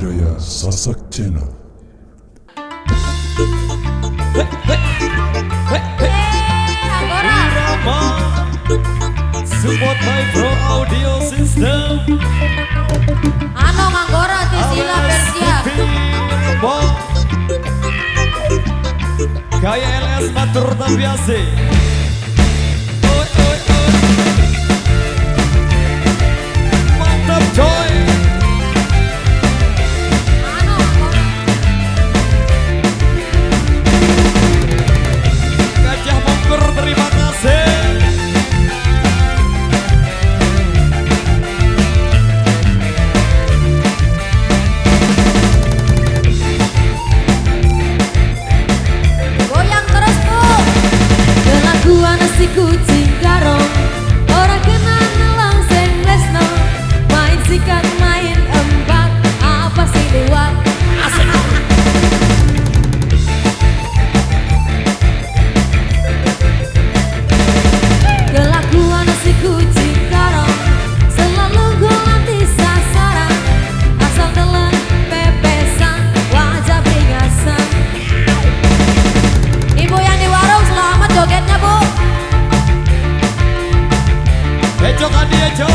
budaya Sasak Channel. Irama support by Pro Audio System. Ano Anggora Tisila Persia. Gaya LS Matur Tabiase. Mantap coy. Ano Anggora. Gajah Mongkur terima kasih. Goyang terus Bu. Kelakuan si kucing garong. Ora kena nelang sing lesno. Main sikat main empat. Apa sih lewat? Kelakuan si kucing garong. Selalu golati sasaran. Asal telan pepesan. Wajah beringasan. Ibu yang di warung selamat jogetnya Bu. Becokan dia coy.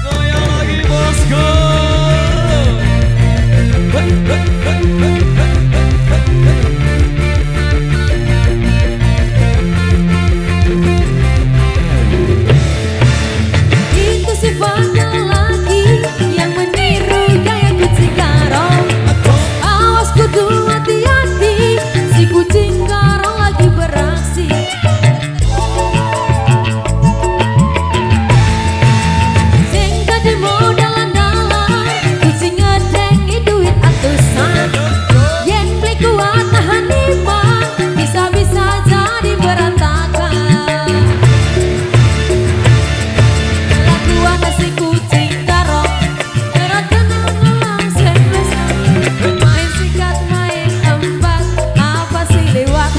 Goyang lagi bosku. Itu sifatnya lelaki yang meniru gaya kucing garong. Awas kudu hati-hati, si kucing garong lagi beraksi. Sing tadi modal andalan, kucing ngedengi duit atusan. Yen beli kuat tahan iman, bisa-bisa jadi berantakan. Kelakuan si kucing garong. Ora kenal nelang sing lesno. Main sikat main empat. Apa sih lewat?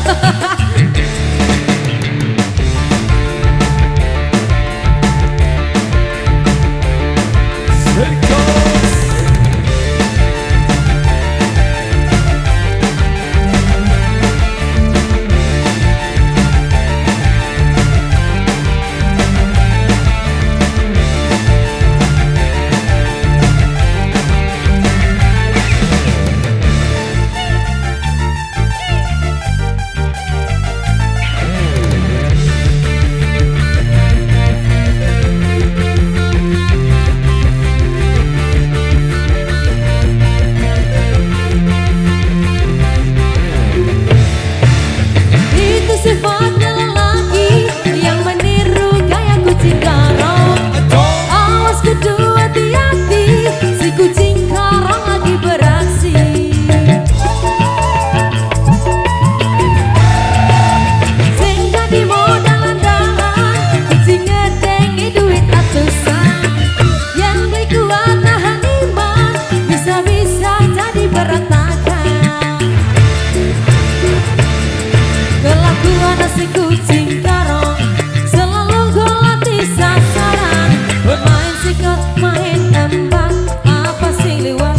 Itu sifatnya lelaki yang meniru gaya kucing garong. Awas kudu hati-hati, si kucing garong lagi beraksi. Sing jadi modal andalan, kucing ngedengi duit atusan. Yang beli kuat tahan iman, bisa-bisa jadi berantakan. Kelakuan si kucing garong selalu golati sasaran. Main sikat main tembak. Apa sih lewat?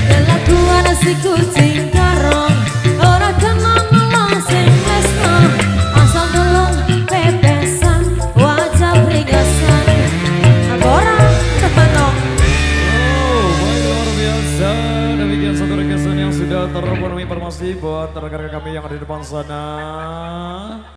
Kelakuan si kucing garong. Ora kenal nelang sing lesno. Asal delong pepesan. Wajah beringasan. Agora temanong. Oh, baik luar biasa. Demikian satu requestan yang sudah terpenuhi informasi buat rekan-rekan kami yang ada di depan sana.